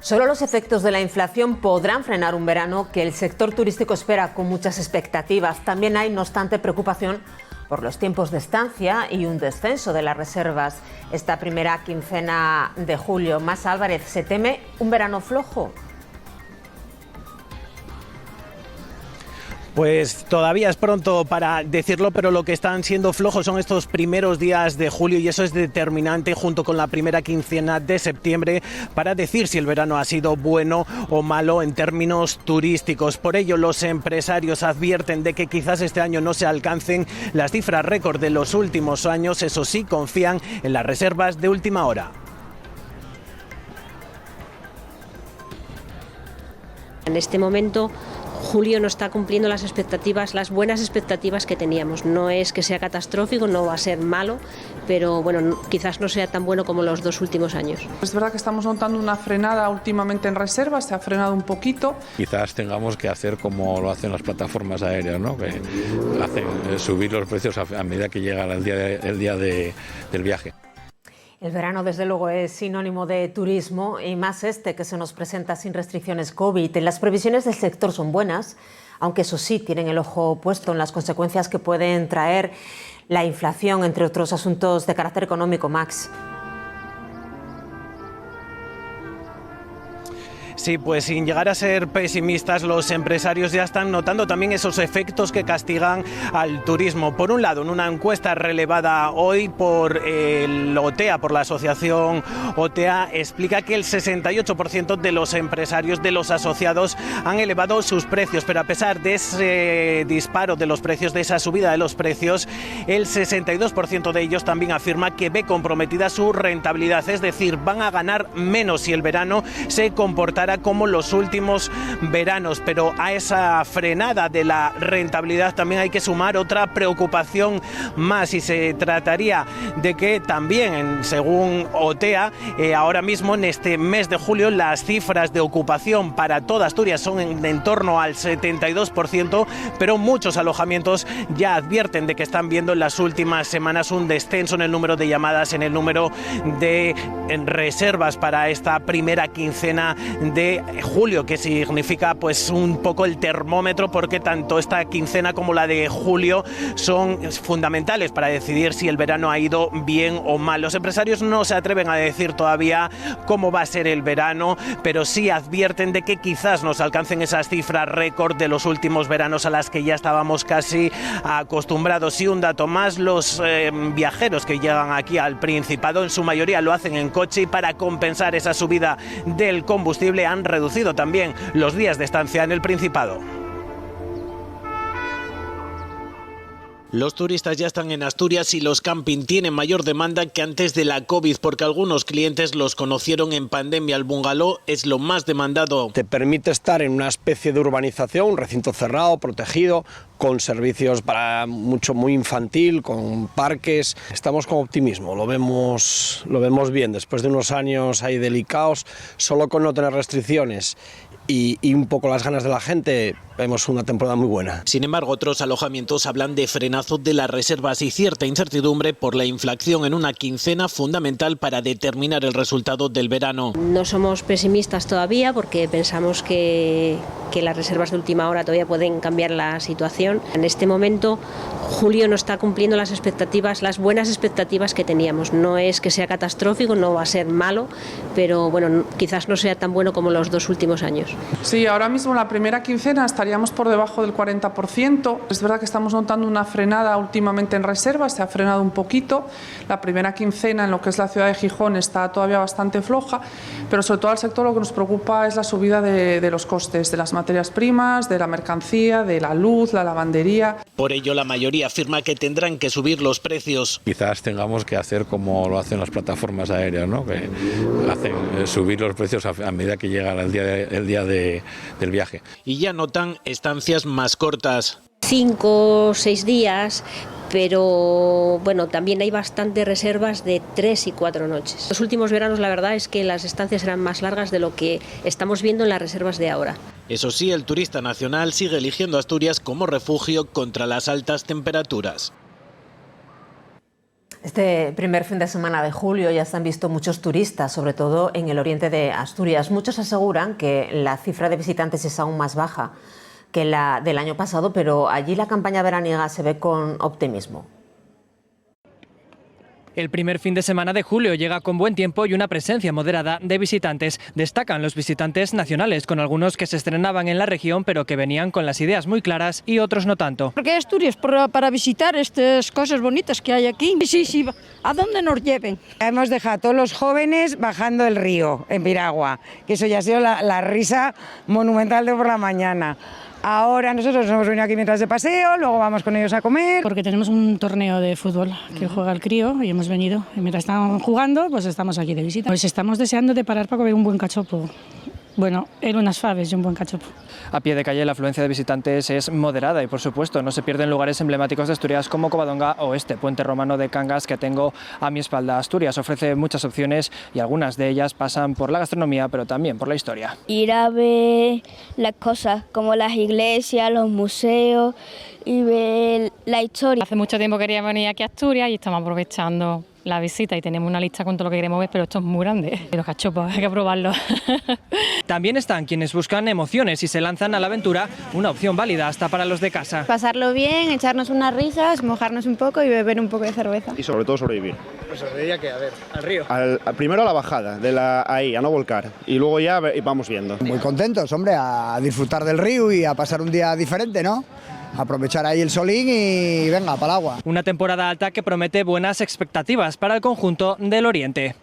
Solo los efectos de la inflación podrán frenar un verano que el sector turístico espera con muchas expectativas. También hay, no obstante, preocupación por los tiempos de estancia y un descenso de las reservas. Esta primera quincena de julio, Mas Álvarez, ¿se teme un verano flojo? Pues todavía es pronto para decirlo, pero lo que están siendo flojos son estos primeros días de julio y eso es determinante junto con la primera quincena de septiembre para decir si el verano ha sido bueno o malo en términos turísticos. Por ello, los empresarios advierten de que quizás este año no se alcancen las cifras récord de los últimos años. Eso sí, confían en las reservas de última hora. En este momento, julio no está cumpliendo las expectativas, las buenas expectativas que teníamos. No es que sea catastrófico, no va a ser malo, pero bueno, quizás no sea tan bueno como los dos últimos años. Es verdad que estamos notando una frenada últimamente en reservas, se ha frenado un poquito. Quizás tengamos que hacer como lo hacen las plataformas aéreas, ¿no? Que hacen subir los precios a medida que llega el día del viaje. El verano, desde luego, es sinónimo de turismo y más este que se nos presenta sin restricciones COVID. Las previsiones del sector son buenas, aunque eso sí, tienen el ojo puesto en las consecuencias que pueden traer la inflación, entre otros asuntos de carácter económico, Max. Sí, pues sin llegar a ser pesimistas, los empresarios ya están notando también esos efectos que castigan al turismo. Por un lado, en una encuesta relevada hoy por el OTEA, por la asociación OTEA, explica que el 68% de los empresarios, de los asociados, han elevado sus precios, pero a pesar de ese disparo de los precios, de esa subida de los precios, el 62% de ellos también afirma que ve comprometida su rentabilidad, es decir, van a ganar menos si el verano se comportará como los últimos veranos. Pero a esa frenada de la rentabilidad también hay que sumar otra preocupación más, y se trataría de que también, según OTEA, ahora mismo en este mes de julio las cifras de ocupación para toda Asturias son en torno al 72%, pero muchos alojamientos ya advierten de que están viendo en las últimas semanas un descenso en el número de llamadas, en el número de reservas para esta primera quincena de julio, que significa pues un poco el termómetro, porque tanto esta quincena como la de julio son fundamentales para decidir si el verano ha ido bien o mal. Los empresarios no se atreven a decir todavía cómo va a ser el verano, pero sí advierten de que quizás nos alcancen esas cifras récord de los últimos veranos a las que ya estábamos casi acostumbrados. Y un dato más, los viajeros que llegan aquí al Principado en su mayoría lo hacen en coche, y para compensar esa subida del combustible han reducido también los días de estancia en el Principado. Los turistas ya están en Asturias y los camping tienen mayor demanda que antes de la COVID, porque algunos clientes los conocieron en pandemia. El bungalow es lo más demandado. Te permite estar en una especie de urbanización, un recinto cerrado, protegido, con servicios para muy infantil, con parques. Estamos con optimismo, lo vemos bien. Después de unos años ahí delicados, solo con no tener restricciones y un poco las ganas de la gente, vemos una temporada muy buena. Sin embargo, otros alojamientos hablan de frenazo de las reservas y cierta incertidumbre por la inflación en una quincena fundamental para determinar el resultado del verano. No somos pesimistas todavía porque pensamos que las reservas de última hora todavía pueden cambiar la situación. En este momento, julio no está cumpliendo las expectativas, las buenas expectativas que teníamos. No es que sea catastrófico, no va a ser malo, pero bueno, quizás no sea tan bueno como los dos últimos años. Sí, ahora mismo la primera quincena estaríamos por debajo del 40%. Es verdad que estamos notando una frenada últimamente en reservas, se ha frenado un poquito. La primera quincena en lo que es la ciudad de Gijón está todavía bastante floja, pero sobre todo al sector lo que nos preocupa es la subida de los costes de las materias primas, de la mercancía, de la luz, la lavandería. Por ello, la mayoría afirma que tendrán que subir los precios. Quizás tengamos que hacer como lo hacen las plataformas aéreas, ¿no? Que hacen subir los precios a medida que llega el día del viaje. Y ya notan estancias más cortas. 5 o 6 días, pero bueno, también hay bastantes reservas de 3 y 4 noches. Los últimos veranos, la verdad es que las estancias eran más largas de lo que estamos viendo en las reservas de ahora. Eso sí, el turista nacional sigue eligiendo Asturias como refugio contra las altas temperaturas. Este primer fin de semana de julio ya se han visto muchos turistas, sobre todo en el oriente de Asturias. Muchos aseguran que la cifra de visitantes es aún más baja que la del año pasado, pero allí la campaña veraniega se ve con optimismo. El primer fin de semana de julio llega con buen tiempo y una presencia moderada de visitantes. Destacan los visitantes nacionales, con algunos que se estrenaban en la región pero que venían con las ideas muy claras y otros no tanto. Porque hay Asturias para visitar estas cosas bonitas que hay aquí. Sí, a dónde nos lleven. Hemos dejado a todos los jóvenes bajando el río en Piragua, que eso ya ha sido la risa monumental de por la mañana. Ahora nosotros nos hemos venido aquí mientras de paseo, luego vamos con ellos a comer. Porque tenemos un torneo de fútbol que juega el crío y hemos venido. Y mientras están jugando, pues estamos aquí de visita. Pues estamos deseando de parar para comer un buen cachopo. Bueno, en unas faves y un buen cachopo. A pie de calle la afluencia de visitantes es moderada y por supuesto no se pierden lugares emblemáticos de Asturias como Covadonga o este puente romano de Cangas que tengo a mi espalda. Asturias ofrece muchas opciones y algunas de ellas pasan por la gastronomía pero también por la historia. Ir a ver las cosas como las iglesias, los museos y ver la historia. Hace mucho tiempo quería venir aquí a Asturias y estamos aprovechando la visita y tenemos una lista con todo lo que queremos ver, pero esto es muy grande. Los cachopos, hay que probarlos. También están quienes buscan emociones y se lanzan a la aventura, una opción válida hasta para los de casa. Pasarlo bien, echarnos unas risas, mojarnos un poco y beber un poco de cerveza. Y sobre todo sobrevivir. Pues sobrevivir que, a ver, al río. Primero a la bajada, ahí, a no volcar, y luego ya vamos viendo. Muy contentos, hombre, a disfrutar del río y a pasar un día diferente, ¿no? Aprovechar ahí el solín y venga, para el agua. Una temporada alta que promete buenas expectativas para el conjunto del Oriente.